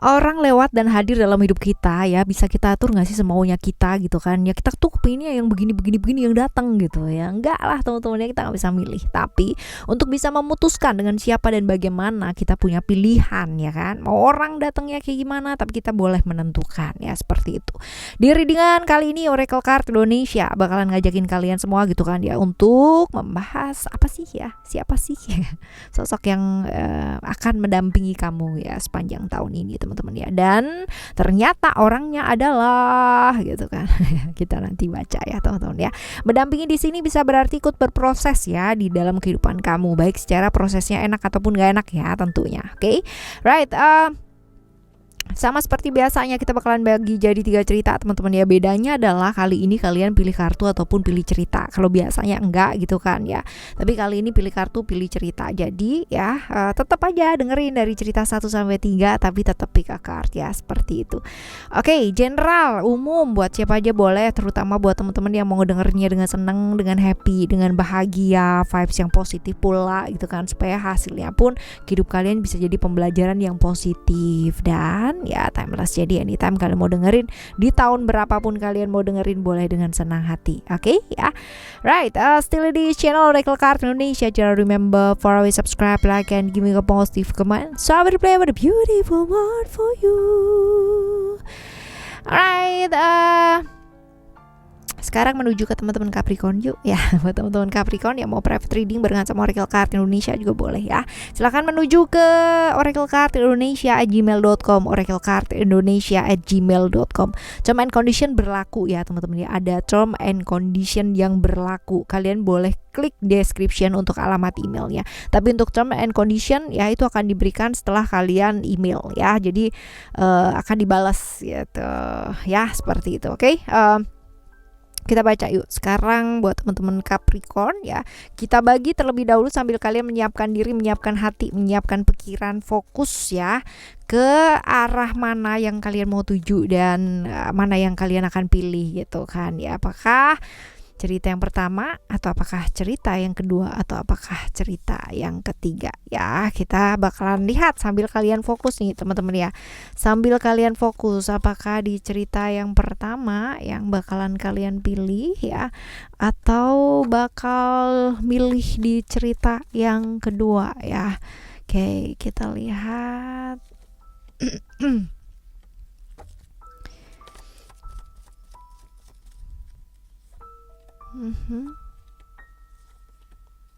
orang lewat dan hadir dalam hidup kita ya, bisa kita atur nggak sih semaunya kita gitu kan ya. Kita tuh kepinginnya yang begini yang datang gitu ya. Enggak lah teman-teman ya, kita nggak bisa milih. Tapi untuk bisa memutuskan dengan siapa dan bagaimana, kita punya pilihan ya kan. Mau orang datangnya kayak gimana, tapi kita boleh menentukan ya, seperti itu. Di readingan kali ini Oracle Card Indonesia bakalan ngajakin kalian semua gitu kan ya, untuk membahas apa sih ya, siapa sih sosok yang akan mendampingi kamu ya sepanjang tahun ini teman-teman ya. Dan ternyata orangnya adalah gitu kan. Kita nanti baca ya teman-teman ya. Mendampingi di sini bisa berarti ikut berproses ya di dalam kehidupan kamu, baik secara prosesnya enak ataupun gak enak ya tentunya. Oke. Right. Sama seperti biasanya kita bakalan bagi jadi 3 cerita teman-teman ya. Bedanya adalah kali ini kalian pilih kartu ataupun pilih cerita. Kalau biasanya enggak gitu kan ya. Tapi kali ini pilih kartu, pilih cerita. Jadi ya tetap aja dengerin dari cerita 1 sampai 3 tapi tetap pick a card ya, seperti itu. Oke, general umum buat siapa aja boleh, terutama buat teman-teman yang mau dengernya dengan seneng, dengan happy, dengan bahagia, vibes yang positif pula gitu kan, supaya hasilnya pun hidup kalian bisa jadi pembelajaran yang positif. Dan ya timeless, jadi anytime kalian mau dengerin, di tahun berapapun kalian mau dengerin, boleh dengan senang hati. Oke ya. Right, still di channel Oracle Card Indonesia. Jangan remember for always subscribe, like, and give me a positive comment. So I will play with a beautiful word for you. Alright, sekarang menuju ke teman-teman Capricorn yuk ya. Buat teman-teman Capricorn yang mau private reading barengan sama Oracle Card Indonesia juga boleh ya. Silahkan menuju ke oraclecardindonesia@gmail.com, oraclecardindonesia@gmail.com. Term and condition berlaku ya teman-teman ya. Ada term and condition yang berlaku. Kalian boleh klik description untuk alamat emailnya. Tapi untuk term and condition ya itu akan diberikan setelah kalian email ya. Jadi akan dibalas gitu ya, seperti itu. Oke. Kita baca yuk sekarang buat teman-teman Capricorn ya. Kita bagi terlebih dahulu sambil kalian menyiapkan diri, menyiapkan hati, menyiapkan pikiran, fokus ya ke arah mana yang kalian mau tuju dan mana yang kalian akan pilih gitu kan ya. Apakah cerita yang pertama, atau apakah cerita yang kedua, atau apakah cerita yang ketiga ya. Kita bakalan lihat sambil kalian fokus nih teman-teman ya. Sambil kalian fokus, apakah di cerita yang pertama yang bakalan kalian pilih ya, atau bakal milih di cerita yang kedua ya. Oke, kita lihat.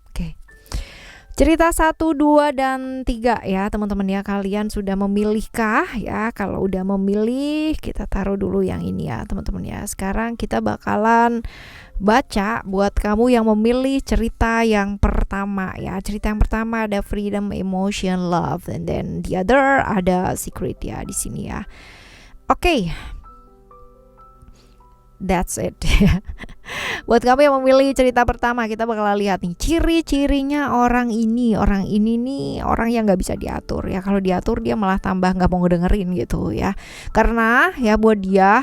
Oke. Cerita 1, 2, dan 3 ya teman-teman ya. Kalian sudah memilihkah ya? Kalau udah memilih, kita taruh dulu yang ini ya teman-teman ya. Sekarang kita bakalan baca buat kamu yang memilih cerita yang pertama ya. Cerita yang pertama ada freedom, emotion, love, and then the other ada secret ya di sini ya. Oke. That's it. Buat kamu yang memilih cerita pertama, kita bakal lihat nih ciri-cirinya orang ini. Orang ini nih orang yang nggak bisa diatur ya. Kalau diatur dia malah tambah nggak mau ngedengerin gitu ya. Karena ya buat dia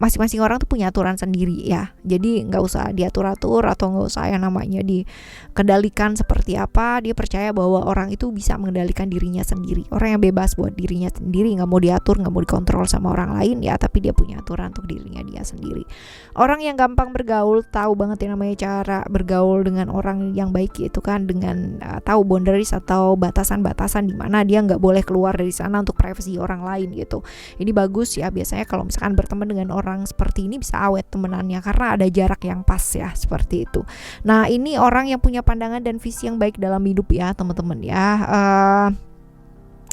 masing-masing orang tuh punya aturan sendiri ya. Jadi nggak usah diatur-atur atau nggak usah yang namanya dikendalikan seperti apa. Dia percaya bahwa orang itu bisa mengendalikan dirinya sendiri. Orang yang bebas buat dirinya sendiri, nggak mau diatur, nggak mau dikontrol sama orang lain ya. Tapi dia punya aturan untuk dirinya dia sendiri. Orang yang gampang bergaul, tahu banget yang namanya cara bergaul dengan orang yang baik itu kan, dengan tahu boundaries atau batasan-batasan di mana dia nggak boleh keluar dari sana untuk privasi orang lain gitu. Ini bagus ya, biasanya kalau misalkan berteman dengan orang seperti ini bisa awet temenannya karena ada jarak yang pas ya, seperti itu. Nah ini orang yang punya pandangan dan visi yang baik dalam hidup ya teman-teman ya.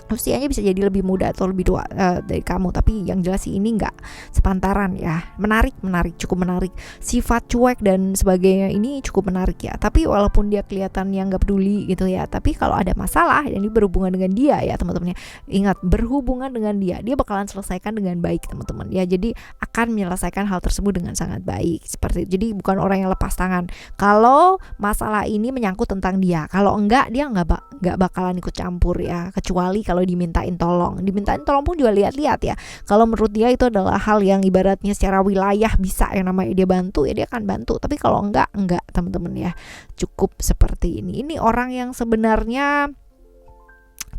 Usianya bisa jadi lebih muda atau lebih tua dari kamu, tapi yang jelas sih ini nggak sepantaran ya. Menarik, cukup menarik. Sifat cuek dan sebagainya ini cukup menarik ya. Tapi walaupun dia kelihatan yang nggak peduli gitu ya, tapi kalau ada masalah dan ini berhubungan dengan dia ya teman-teman ya, ingat berhubungan dengan dia bakalan selesaikan dengan baik teman-teman ya. Jadi akan menyelesaikan hal tersebut dengan sangat baik seperti itu. Jadi bukan orang yang lepas tangan. Kalau masalah ini menyangkut tentang dia, kalau enggak dia nggak bakalan ikut campur ya, kecuali kalau dimintain tolong pun juga lihat-lihat ya. Kalau menurut dia itu adalah hal yang ibaratnya secara wilayah bisa yang namanya dia bantu ya, dia akan bantu. Tapi kalau enggak teman-teman ya. Cukup seperti ini. Ini orang yang sebenarnya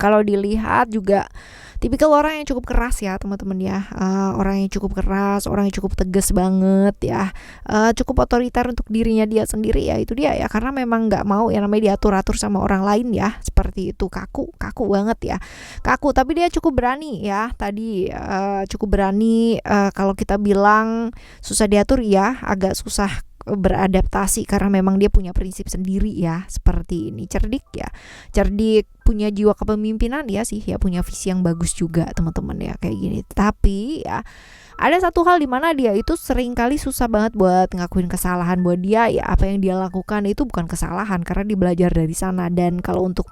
Kalau dilihat juga tipikal orang yang cukup keras ya teman-teman ya. Orang yang cukup keras, orang yang cukup tegas banget ya. Cukup otoriter untuk dirinya dia sendiri ya, itu dia ya, karena memang nggak mau yang namanya diatur-atur sama orang lain ya, seperti itu. Kaku banget ya, kaku, tapi dia cukup berani ya. Tadi cukup berani. Kalau kita bilang susah diatur ya, agak susah beradaptasi karena memang dia punya prinsip sendiri ya, seperti ini. Cerdik ya, cerdik, punya jiwa kepemimpinan ya sih ya, punya visi yang bagus juga teman-teman ya, kayak gini. Tapi ya ada satu hal di mana dia itu sering kali susah banget buat ngakuin kesalahan. Buat dia ya apa yang dia lakukan itu bukan kesalahan, karena dia belajar dari sana. Dan kalau untuk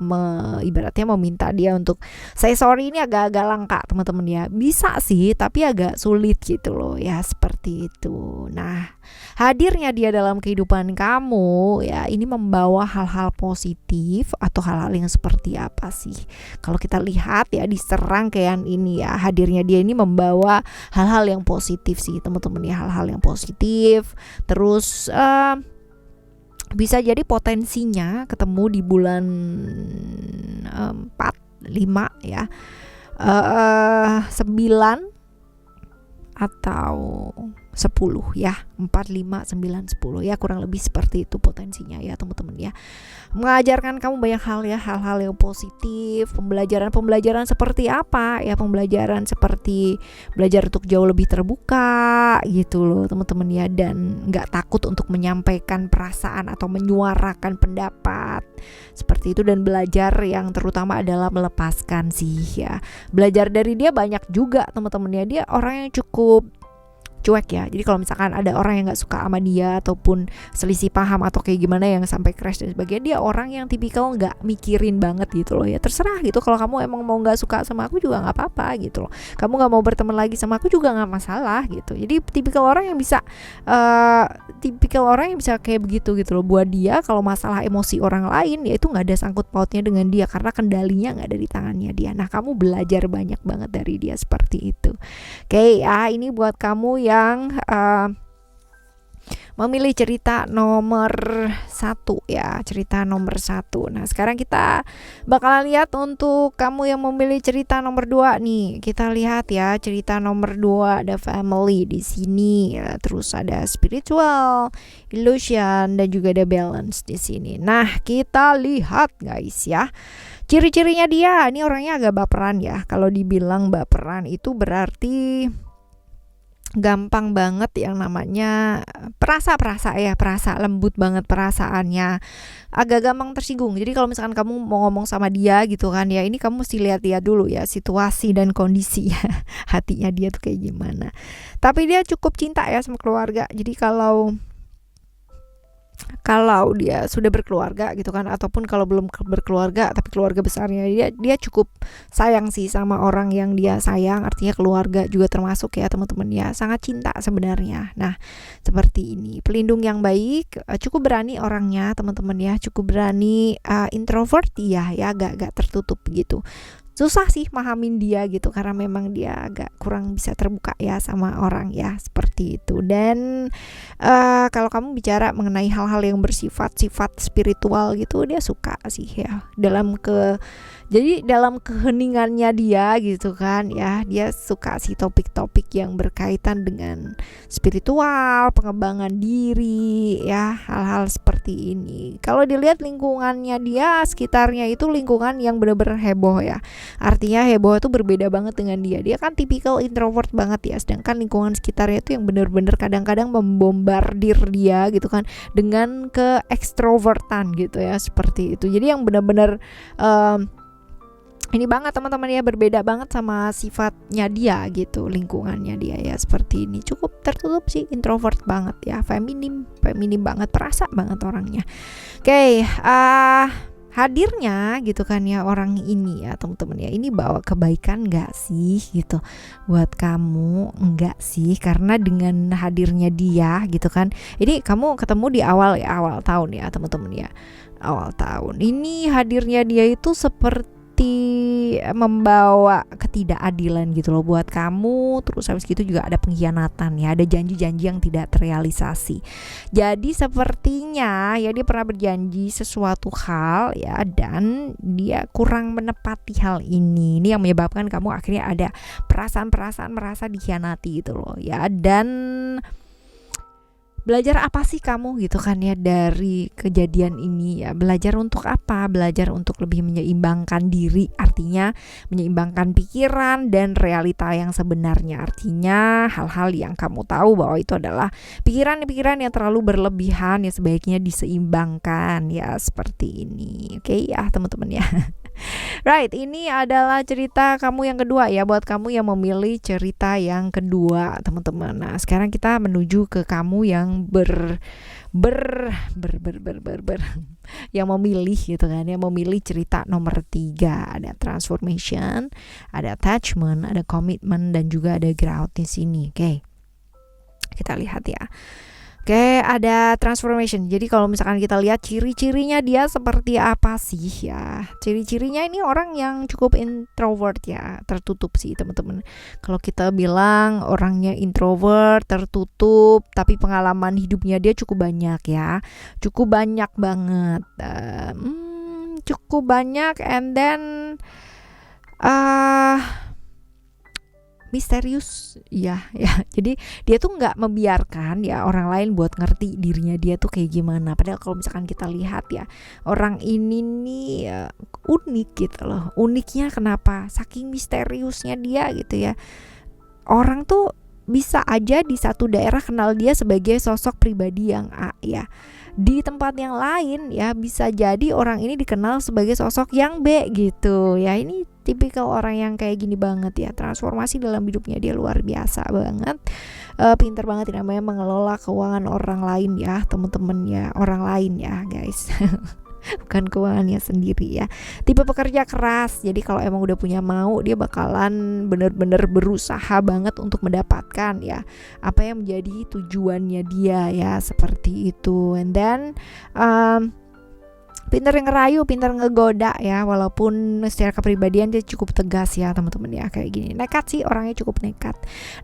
ibaratnya meminta dia untuk say sorry ini agak-agak langka teman-teman ya. Bisa sih tapi agak sulit gitu loh ya, seperti itu. Nah, hadirnya dia dalam kehidupan kamu ya, ini membawa hal-hal positif atau hal-hal yang seperti apa sih? Kalau kita lihat ya di serangkaian ini ya, hadirnya dia ini membawa hal-hal yang positif sih teman-teman ya, hal-hal yang positif. Terus bisa jadi potensinya ketemu di bulan 4, 5 ya, 9 atau 10 ya, 4, 5, 9, 10 ya, kurang lebih seperti itu potensinya ya teman-teman ya. Mengajarkan kamu banyak hal ya, hal-hal yang positif, pembelajaran seperti apa ya, pembelajaran seperti belajar untuk jauh lebih terbuka gitu loh teman-teman ya, dan nggak takut untuk menyampaikan perasaan atau menyuarakan pendapat seperti itu, dan belajar yang terutama adalah melepaskan sih ya. Belajar dari dia banyak juga teman-teman ya, dia orang yang cukup cuek ya. Jadi kalau misalkan ada orang yang nggak suka sama dia ataupun selisih paham atau kayak gimana yang sampai crash dan sebagainya, dia orang yang tipikal nggak mikirin banget gitu loh ya. Terserah gitu, kalau kamu emang mau nggak suka sama aku juga nggak apa-apa gitu loh. Kamu nggak mau berteman lagi sama aku juga nggak masalah gitu. Jadi tipikal orang yang bisa kayak begitu gitu loh. Buat dia kalau masalah emosi orang lain ya itu nggak ada sangkut pautnya dengan dia, karena kendalinya nggak ada di tangannya dia. Nah, kamu belajar banyak banget dari dia seperti itu. Oke ya, ini buat kamu yang memilih cerita nomor 1 ya, cerita nomor 1. Nah, sekarang kita bakalan lihat untuk kamu yang memilih cerita nomor 2 nih. Kita lihat ya, cerita nomor 2 ada family di sini ya, terus ada spiritual, illusion, dan juga ada balance di sini. Nah, kita lihat guys ya. Ciri-cirinya dia, ini orangnya agak baperan ya. Kalau dibilang baperan itu berarti gampang banget yang namanya perasa lembut banget perasaannya, agak gampang tersinggung. Jadi kalau misalkan kamu mau ngomong sama dia gitu kan ya, ini kamu mesti lihat dulu ya situasi dan kondisi ya, hatinya dia tuh kayak gimana. Tapi dia cukup cinta ya sama keluarga. Jadi kalau dia sudah berkeluarga gitu kan, ataupun kalau belum berkeluarga tapi keluarga besarnya dia cukup sayang sih sama orang yang dia sayang, artinya keluarga juga termasuk ya teman-teman ya, sangat cinta sebenarnya. Nah, seperti ini, pelindung yang baik, cukup berani orangnya teman-teman ya, cukup berani, introvert ya agak tertutup gitu. Susah sih mahamin dia gitu, karena memang dia agak kurang bisa terbuka ya sama orang ya, seperti itu. Dan kalau kamu bicara mengenai hal-hal yang bersifat spiritual gitu, dia suka sih ya, jadi dalam keheningannya dia gitu kan ya, dia suka sih topik-topik yang berkaitan dengan spiritual, pengembangan diri ya, hal-hal seperti ini. Kalau dilihat lingkungannya dia, sekitarnya itu lingkungan yang benar-benar heboh ya. Artinya heboh itu berbeda banget dengan dia. Dia kan tipikal introvert banget ya, sedangkan lingkungan sekitarnya itu yang benar-benar kadang-kadang membombardir dia gitu kan dengan keekstrovertan gitu ya, seperti itu. Jadi yang benar-benar ini banget teman-teman ya, berbeda banget sama sifatnya dia gitu, lingkungannya dia ya, seperti ini. Cukup tertutup sih, introvert banget ya, feminim banget, perasa banget orangnya. Oke, hadirnya gitu kan ya orang ini ya teman-teman ya, ini bawa kebaikan gak sih gitu buat kamu? Enggak sih, karena dengan hadirnya dia gitu kan, ini kamu ketemu di awal tahun ya teman-teman ya, awal tahun ini hadirnya dia itu seperti membawa ketidakadilan gitu loh buat kamu. Terus habis gitu juga ada pengkhianatan ya, ada janji-janji yang tidak terrealisasi. Jadi sepertinya ya dia pernah berjanji sesuatu hal ya, dan dia kurang menepati hal ini. Ini yang menyebabkan kamu akhirnya ada perasaan-perasaan merasa dikhianati gitu loh ya. Dan belajar apa sih kamu gitu kan ya dari kejadian ini ya? Belajar untuk apa? Belajar untuk lebih menyeimbangkan diri, artinya menyeimbangkan pikiran dan realita yang sebenarnya. Artinya hal-hal yang kamu tahu bahwa itu adalah pikiran-pikiran yang terlalu berlebihan ya, sebaiknya diseimbangkan ya, seperti ini. Oke ya teman-teman ya. Right, ini adalah cerita kamu yang kedua ya, buat kamu yang memilih cerita yang kedua teman-teman. Nah sekarang kita menuju ke kamu yang yang memilih gitu kan, yang memilih cerita nomor 3. Ada transformation, ada attachment, ada commitment, dan juga ada growth di sini. Oke, kita lihat ya. Oke, ada transformation. Jadi kalau misalkan kita lihat ciri-cirinya dia seperti apa sih ya? Ciri-cirinya ini orang yang cukup introvert ya, tertutup sih teman-teman. Kalau kita bilang orangnya introvert, tertutup, tapi pengalaman hidupnya dia cukup banyak ya. Cukup banyak banget. Cukup banyak, and then misterius ya. Jadi dia tuh nggak membiarkan ya orang lain buat ngerti dirinya dia tuh kayak gimana. Padahal kalau misalkan kita lihat ya, orang ini nih unik gitu loh. Uniknya kenapa? Saking misteriusnya dia gitu ya. Orang tuh bisa aja di satu daerah kenal dia sebagai sosok pribadi yang A ya. Di tempat yang lain ya bisa jadi orang ini dikenal sebagai sosok yang B gitu ya. Ini tipikal orang yang kayak gini banget ya. Transformasi dalam hidupnya dia luar biasa banget. Pinter banget ya, namanya mengelola keuangan orang lain ya teman-teman ya. Orang lain ya guys. Bukan keuangannya sendiri ya. Tipe pekerja keras. Jadi kalau emang udah punya mau, dia bakalan bener-bener berusaha banget untuk mendapatkan ya apa yang menjadi tujuannya dia ya, seperti itu. And then pinter ngerayu, pinter ngegoda ya, walaupun secara kepribadian dia cukup tegas ya teman-teman ya, kayak gini. Nekat sih, orangnya cukup nekat.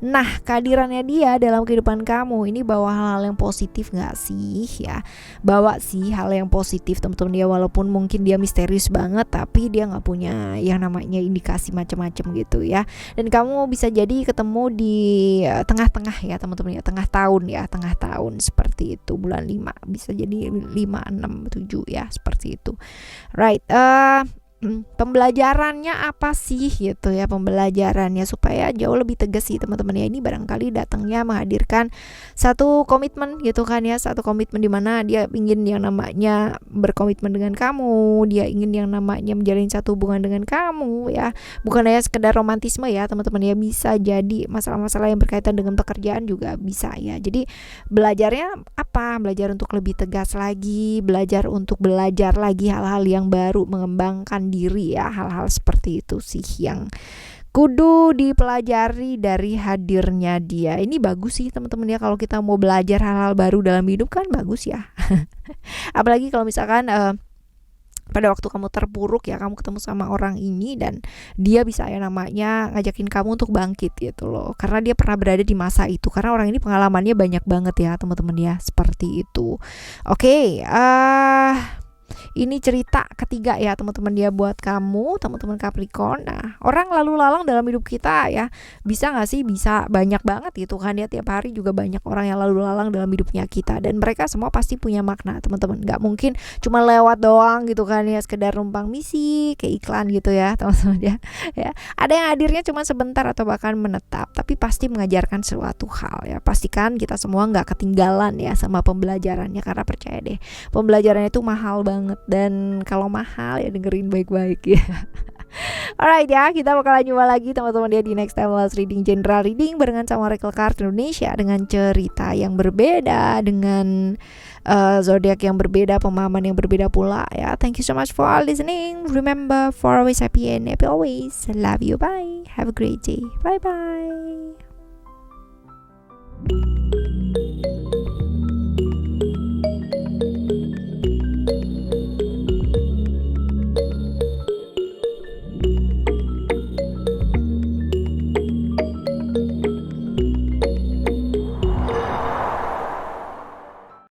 Nah kehadirannya dia dalam kehidupan kamu ini bawa hal-hal yang positif gak sih ya? Bawa sih hal yang positif teman-teman dia, walaupun mungkin dia misterius banget, tapi dia gak punya yang namanya indikasi macam-macam gitu ya. Dan kamu bisa jadi ketemu di tengah-tengah ya teman-teman ya, tengah tahun seperti itu, bulan 5 bisa jadi 5, 6, 7 ya, seperti itu. Right, pembelajarannya apa sih gitu ya, pembelajarannya supaya jauh lebih tegas sih teman-teman ya. Ini barangkali datangnya menghadirkan satu komitmen gitu kan ya, satu komitmen di mana dia ingin yang namanya berkomitmen dengan kamu, dia ingin yang namanya menjalin satu hubungan dengan kamu ya, bukan hanya sekedar romantisme ya teman-teman ya, bisa jadi masalah-masalah yang berkaitan dengan pekerjaan juga bisa ya. Jadi belajarnya apa? Belajar untuk lebih tegas lagi, belajar untuk belajar lagi hal-hal yang baru, mengembangkan diri ya. Hal-hal seperti itu sih yang kudu dipelajari dari hadirnya dia. Ini bagus sih teman-teman ya, kalau kita mau belajar hal-hal baru dalam hidup kan bagus ya. Apalagi kalau misalkan pada waktu kamu terpuruk ya, kamu ketemu sama orang ini dan dia bisa ya namanya ngajakin kamu untuk bangkit gitu loh, karena dia pernah berada di masa itu, karena orang ini pengalamannya banyak banget ya teman-teman ya, seperti itu. Oke, ini cerita ketiga ya teman-teman dia buat kamu teman-teman Capricorn. Nah orang lalu lalang dalam hidup kita ya, bisa gak sih? Bisa banyak banget gitu kan ya, tiap hari juga banyak orang yang lalu lalang dalam hidupnya kita, dan mereka semua pasti punya makna teman-teman. Gak mungkin cuma lewat doang gitu kan ya, sekedar numpang misi kayak iklan gitu ya teman-teman ya. Ada yang hadirnya cuma sebentar atau bahkan menetap, tapi pasti mengajarkan suatu hal ya. Pastikan kita semua gak ketinggalan ya sama pembelajarannya, karena percaya deh pembelajarannya itu mahal banget, dan kalau mahal ya dengerin baik-baik ya. Alright ya, kita bakalan jumpa lagi teman-teman dia di next time reading, general reading barengan sama Oracle Card Indonesia, dengan cerita yang berbeda, dengan zodiak yang berbeda, pemahaman yang berbeda pula ya. Thank you so much for listening. Remember, for always happy and happy always. Love you, bye. Have a great day. Bye bye.